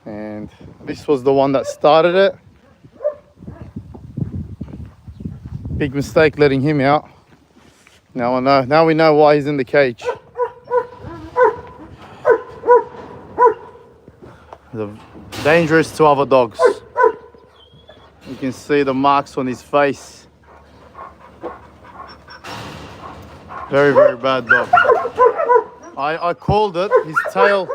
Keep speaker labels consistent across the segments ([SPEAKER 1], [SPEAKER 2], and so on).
[SPEAKER 1] And this was the one that started it. Big mistake letting him out. Now I know. Now we know why he's in the cage. They're dangerous to other dogs. You can see the marks on his face. Very, very bad dog. I called it. His tail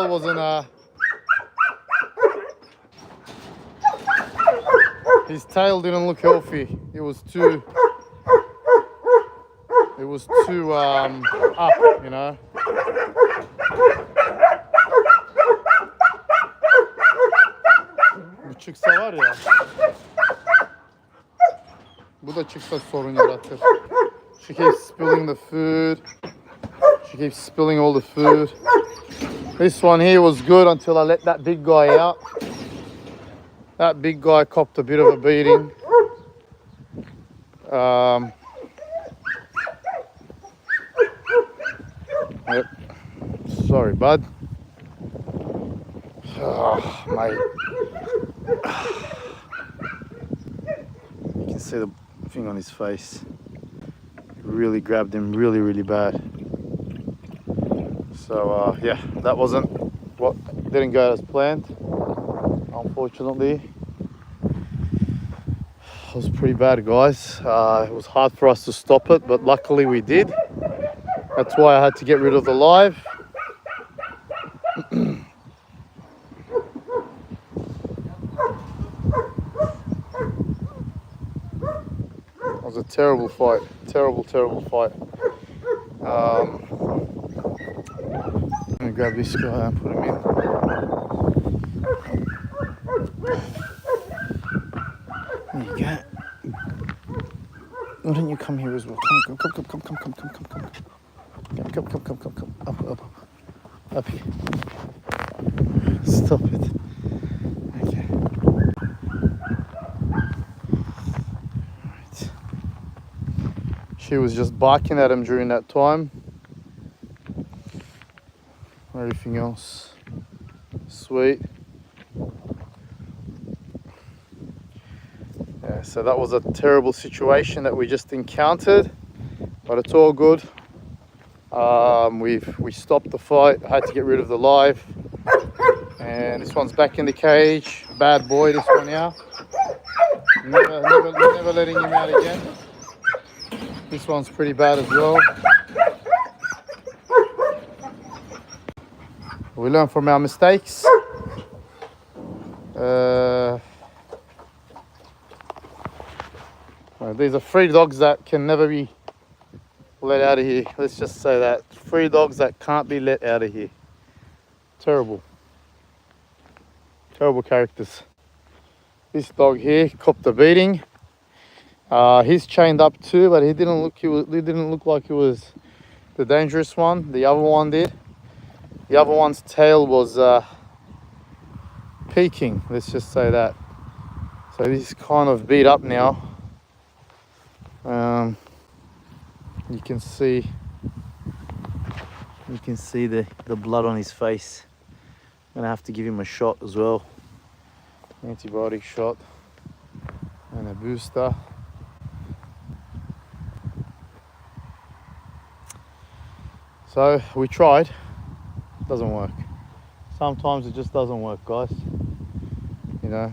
[SPEAKER 1] wasn't his tail didn't look healthy. It was too up, you know. Bu çıksa var ya. Bu da çıksa sorun yaratır. She keeps spilling the food. She keeps spilling all the food. This one here was good until I let that big guy out. That big guy copped a bit of a beating. Yep. Sorry, bud. Oh, mate. You can see the thing on his face. It really grabbed him really, really bad. So yeah, that didn't go as planned, unfortunately. It was pretty bad, guys. It was hard for us to stop it, but luckily we did. That's why I had to get rid of the live. It was a terrible fight. Terrible, terrible fight. Let me grab this guy and put him in. There you go. Why don't you come here as well? Come. Come. Up here. Stop it. Okay. Right. She was just barking at him during that time. Everything else, sweet. Yeah, so that was a terrible situation that we just encountered, but it's all good. We stopped the fight. I had to get rid of the live, and this one's back in the cage. Bad boy, this one now. Never letting him out again. This one's pretty bad as well. We learn from our mistakes. These are 3 dogs that can never be let out of here. Let's just say that. 3 dogs that can't be let out of here. Terrible. Terrible characters. This dog here copped a beating. He's chained up too, but he didn't look like he was the dangerous one. The other one did. The other one's tail was peaking, let's just say that. So he's kind of beat up now. You can see the blood on his face. I'm gonna have to give him a shot as well. Antibiotic shot and a booster. So we tried. Doesn't work. Sometimes it just doesn't work, guys. You know,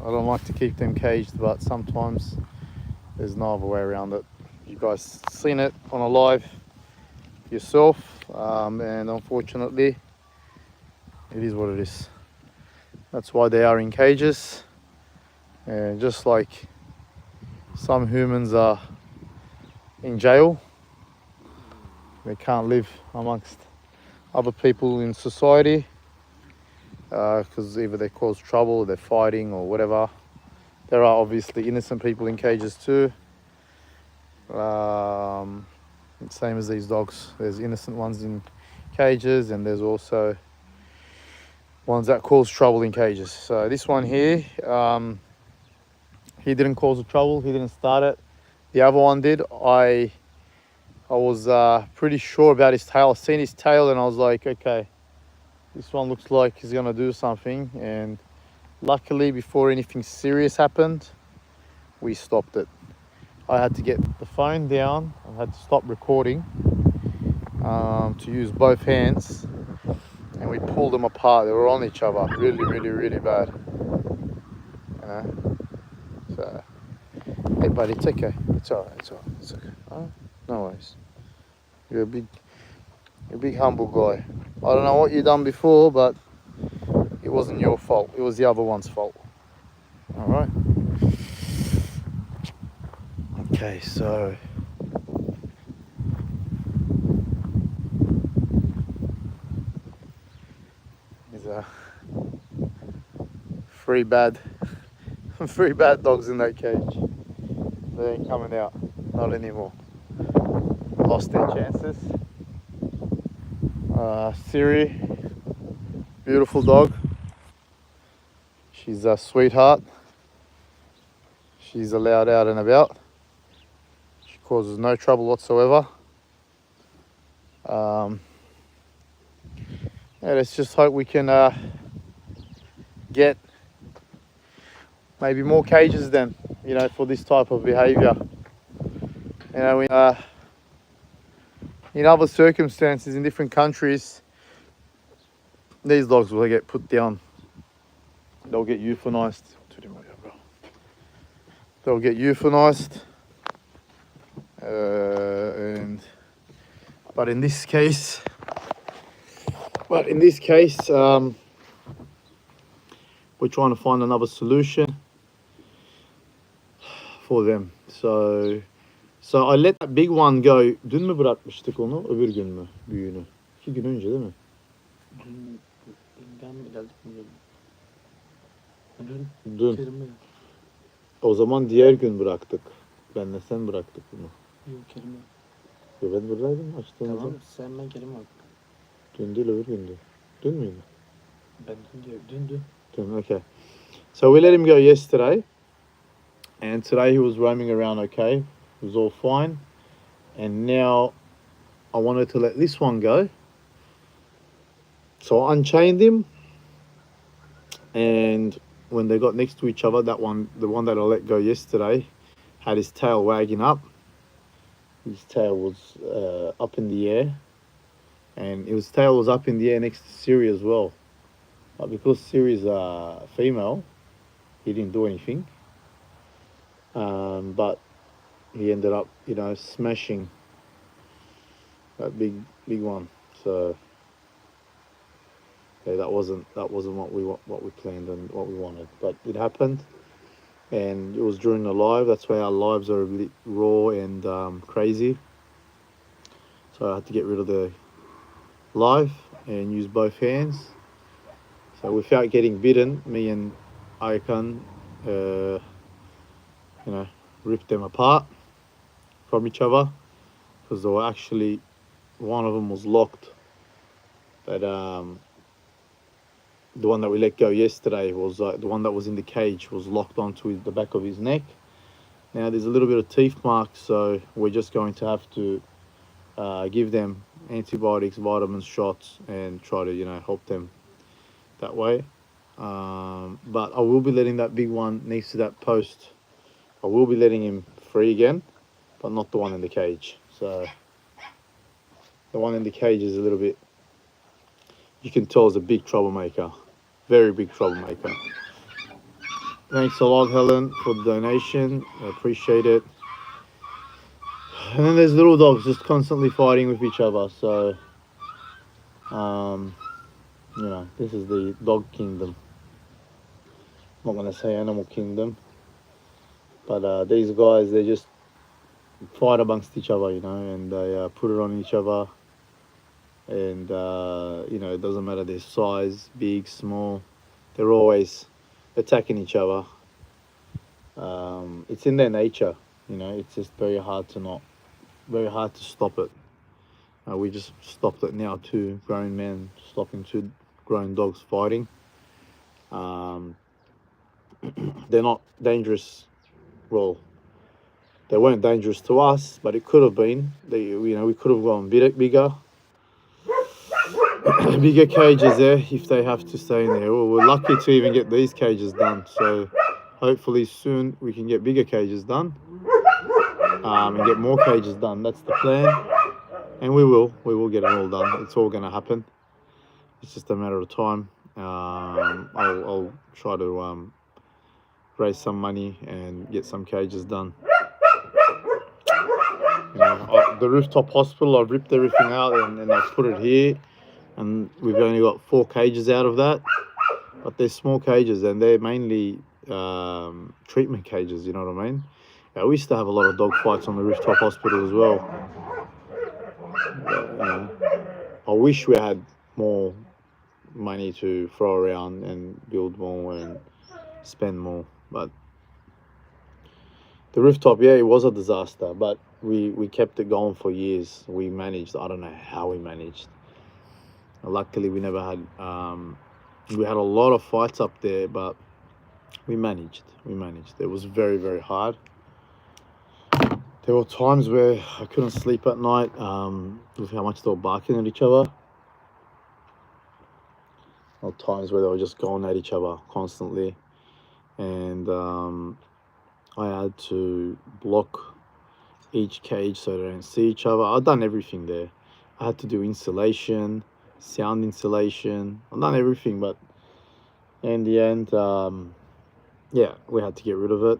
[SPEAKER 1] I don't like to keep them caged, but sometimes there's no other way around it. You guys seen it on a live yourself, and unfortunately it is what it is. That's why they are in cages, and just like some humans are in jail, they can't live amongst other people in society because either they cause trouble or they're fighting or whatever. There are obviously innocent people in cages too. Same as these dogs. There's innocent ones in cages, and there's also ones that cause trouble in cages. So this one here, he didn't cause the trouble. He didn't start it. The other one did. I was pretty sure about his tail. I seen his tail and I was like, okay, This one looks like he's gonna do something, and luckily before anything serious happened, we stopped it. I had to get the phone down. I had to stop recording to use both hands, and we pulled them apart. They were on each other, really bad. You know. So, hey buddy, it's okay. It's alright. It's alright. It's okay. Alright? No worries. You're a big humble guy. I don't know what you done before, but it wasn't your fault. It was the other one's fault. All right. Okay, so there's three bad dogs in that cage. They ain't coming out. Not anymore. Lost their chances. Siri, beautiful dog. She's a sweetheart. She's allowed out and about. She causes no trouble whatsoever. Yeah, let's just hope we can get maybe more cages then, you know, for this type of behavior. You know, in other circumstances in different countries, these dogs will get put down. They'll get euthanized. They'll get euthanized. But in this case, we're trying to find another solution for them. So I let that big one go. Dün mü bırakmıştık onu, öbür gün mü büyüğünü? 2 gün önce değil mi?
[SPEAKER 2] Ben mi geldim bilmiyorum.
[SPEAKER 1] Dün.
[SPEAKER 2] Kerim'e.
[SPEAKER 1] O zaman diğer gün bıraktık. Benle sen bıraktık bunu.
[SPEAKER 2] Yok Kerim'e.
[SPEAKER 1] Ya ben buradaydım açtığımızda.
[SPEAKER 2] Tamam sen ben Kerim'e bak.
[SPEAKER 1] Dün değil öbür gündü. Dün müydü?
[SPEAKER 2] Ben dün.
[SPEAKER 1] Dün, okay. So we let him go yesterday. And today he was roaming around okay. It was all fine. And now I wanted to let this one go. So I unchained him. And when they got next to each other, the one that I let go yesterday, had his tail wagging up. His tail was up in the air. And his tail was up in the air next to Siri as well. But because Siri's a female, he didn't do anything. But he ended up, you know, smashing that big one. So yeah, that wasn't what we planned and what we wanted. But it happened, and it was during the live. That's why our lives are a bit raw and crazy. So I had to get rid of the live and use both hands. So without getting bitten, me and Ayakan, you know, ripped them apart from each other, because they were actually, one of them was locked. That the one that we let go yesterday was the one that was in the cage was locked onto the back of his neck. Now there's a little bit of teeth marks, so we're just going to have to give them antibiotics, vitamins, shots, and try to, you know, help them that way. But I will be letting that big one next to that post. I will be letting him free again, but not the one in the cage. So the one in the cage is a little bit, you can tell, is a big troublemaker, very big troublemaker. Thanks a lot, Helen, for the donation. I appreciate it. And then there's little dogs just constantly fighting with each other. So, you know, this is the dog kingdom. I'm not going to say animal kingdom. But these guys, they just fight amongst each other, you know, and they put it on each other. And, you know, it doesn't matter their size, big, small. They're always attacking each other. It's in their nature, you know. It's just very hard to stop it. We just stopped it now, 2 grown men stopping 2 grown dogs fighting. They're not dangerous. Well, they weren't dangerous to us, but it could have been. You know, we could have gone bigger. bigger cages there if they have to stay in there. Well, we're lucky to even get these cages done, so hopefully soon we can get bigger cages done, and get more cages done. That's the plan, and we will get it all done. It's all going to happen. It's just a matter of time. I'll try to raise some money and get some cages done. The rooftop hospital, I've ripped everything out and I've put it here, and we've only got 4 cages out of that, but they're small cages and they're mainly treatment cages, you know what I mean? We used to have a lot of dog fights on the rooftop hospital as well. I wish we had more money to throw around and build more and spend more, but the rooftop, yeah, it was a disaster, but we kept it going for years. We managed. I don't know how we managed. Luckily, we never had. We had a lot of fights up there, but we managed. We managed. It was very, very hard. There were times where I couldn't sleep at night with how much they were barking at each other. Or times where they were just going at each other constantly, and I had to block each cage so they don't see each other. I've done everything there. I had to do insulation, sound insulation. I've done everything, but in the end, yeah, we had to get rid of it.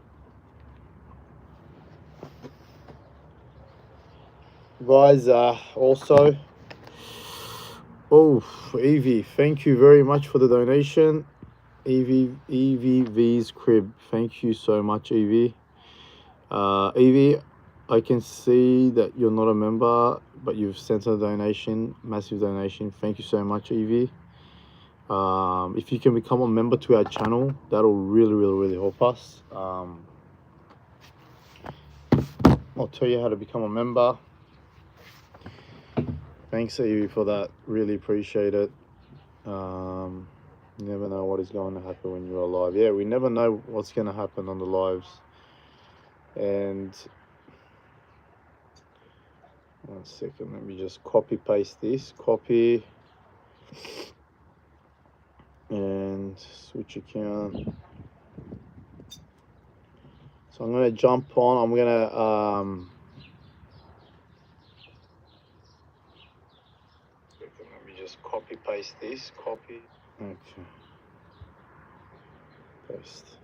[SPEAKER 1] Guys, also, Evie, thank you very much for the donation. EVV's crib, thank you so much, Evie. Evie, I can see that you're not a member, but you've sent a donation, massive donation. Thank you so much, Evie. If you can become a member to our channel, that'll really help us. I'll tell you how to become a member. Thanks, Evie, for that. Really appreciate it. You never know what is going to happen when you're alive. Yeah, we never know what's going to happen on the lives. And 1 second, let me just copy paste this. Copy and switch account. So I'm going to jump on. I'm going to let me just copy paste this. Copy. Okay. Paste.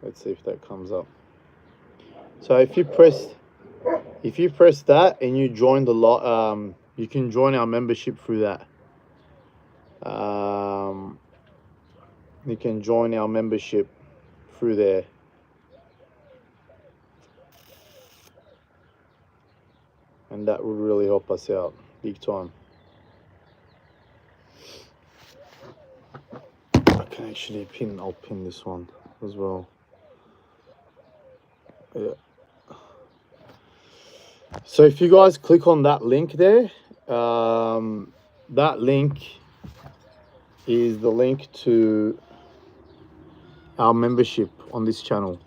[SPEAKER 1] Let's see if that comes up. So if you press that and you join the lot, you can join our membership through that. You can join our membership through there. And that would really help us out big time. I can actually I'll pin this one as well. Yeah. So if you guys click on that link there, that link is the link to our membership on this channel,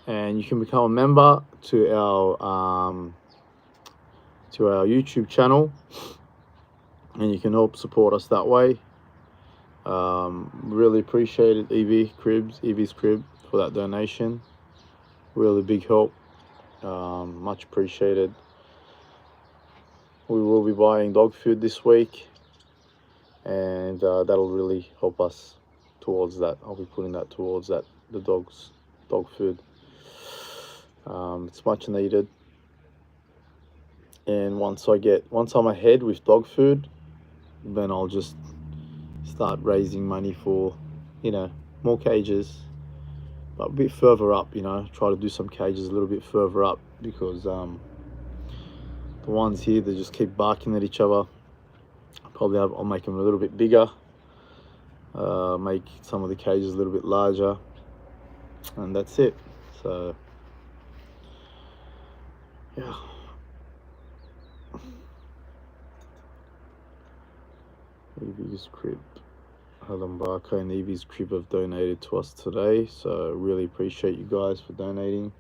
[SPEAKER 1] and you can become a member to our YouTube channel, and you can help support us that way. Really appreciate it, Evie's crib, for that donation. Really big help. Much appreciated. We will be buying dog food this week, and that'll really help us towards that. I'll be putting that towards that, the dog food. It's much needed, and once I'm ahead with dog food, then I'll just start raising money for, more cages, but a bit further up, try to do some cages a little bit further up, because the ones here, they just keep barking at each other. I'll make them a little bit bigger, make some of the cages a little bit larger, and that's it. So yeah. Evie's crib. Helen Barker and Evie's crib have donated to us today, so really appreciate you guys for donating.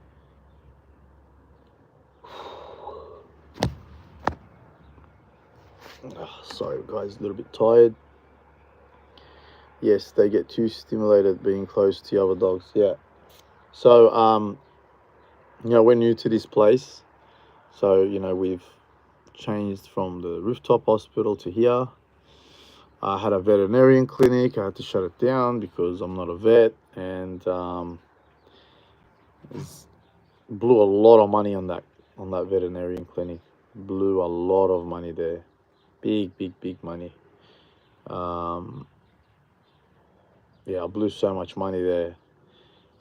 [SPEAKER 1] Sorry guys, a little bit tired. Yes, they get too stimulated being close to other dogs. Yeah. So we're new to this place. So, we've changed from the rooftop hospital to here. I had a veterinarian clinic. I had to shut it down because I'm not a vet, and blew a lot of money on that veterinarian clinic. Blew a lot of money there, big money. Um, yeah, I blew so much money there.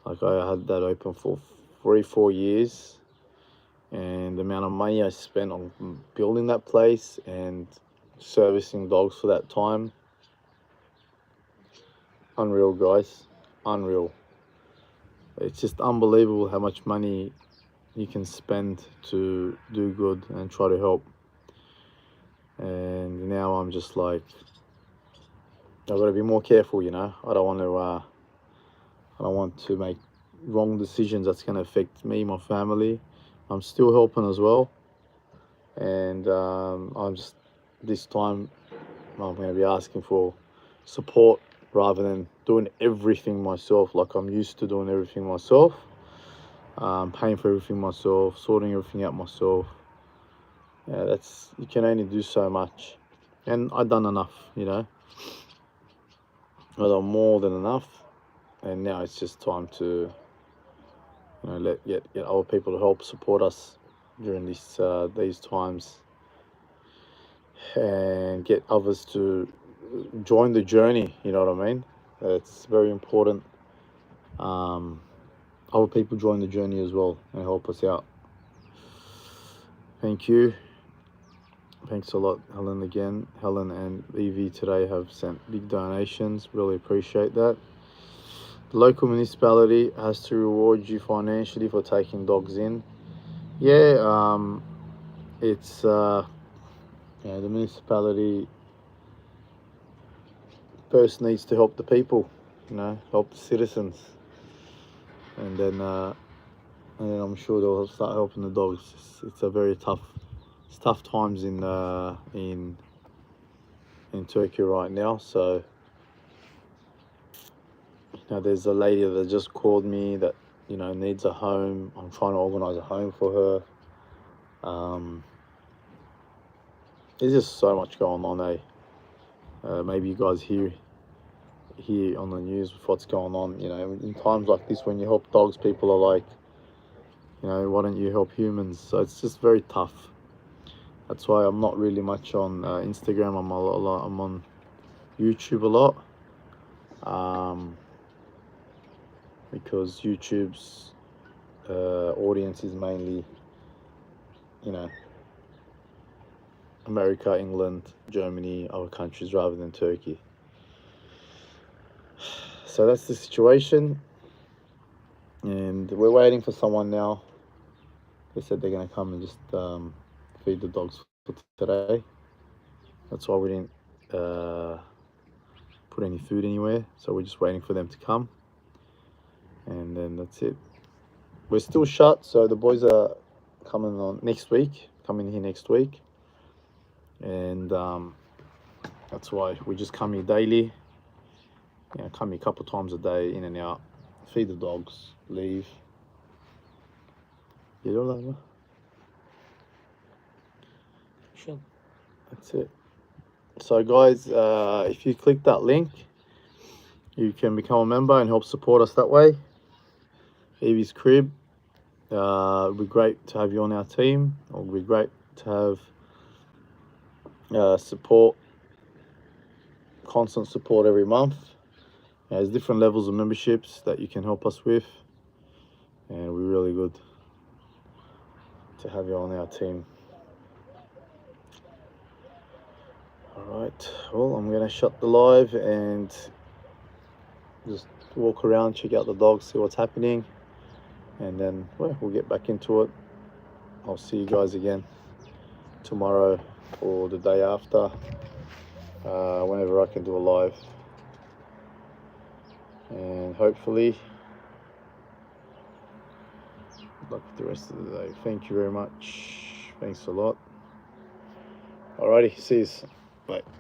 [SPEAKER 1] Like I had that open for 3-4 years, and the amount of money I spent on building that place and servicing dogs for that time, unreal, guys, unreal. It's just unbelievable how much money you can spend to do good and try to help. And now I'm just like, I've got to be more careful. I don't want to. I don't want to make wrong decisions that's going to affect me, my family. I'm still helping as well, and I'm just this time I'm going to be asking for support rather than doing everything myself. Like I'm used to doing everything myself, paying for everything myself, sorting everything out myself. Yeah, you can only do so much, and I've done enough. I've done more than enough, and now it's just time to get other people to help support us during these times, and get others to join the journey. You know what I mean? It's very important. Other people join the journey as well and help us out. Thank you. Thanks a lot, Helen. Again, Helen and Evie today have sent big donations. Really appreciate that. The local municipality has to reward you financially for taking dogs in. Yeah, it's the municipality first needs to help the people, help the citizens, and then I'm sure they'll start helping the dogs. It's a very tough times in Turkey right now. So there's a lady that just called me that needs a home. I'm trying to organize a home for her. There's just so much going on, maybe you guys hear on the news with what's going on. In times like this, when you help dogs, people are like, why don't you help humans? So it's just very tough. That's why I'm not really much on Instagram. I'm on YouTube a lot, because YouTube's audience is mainly, America, England, Germany, other countries rather than Turkey. So that's the situation, and we're waiting for someone now. They said they're going to come and just feed the dogs for today. That's why we didn't put any food anywhere. So we're just waiting for them to come, and then that's it. We're still shut, so the boys are coming here next week, and that's why we just come here daily. Come here a couple of times a day, in and out, feed the dogs, leave.
[SPEAKER 2] Sure.
[SPEAKER 1] That's it. So guys, if you click that link, you can become a member and help support us that way. Evie's crib. It'd be great to have you on our team. It would be great to have constant support every month. There's different levels of memberships that you can help us with, and we're really good to have you on our team. Alright, well, I'm going to shut the live and just walk around, check out the dogs, see what's happening, and then we'll get back into it. I'll see you guys again tomorrow or the day after, whenever I can do a live, and hopefully good luck with the rest of the day. Thank you very much. Thanks a lot. Alrighty, see you. Bye.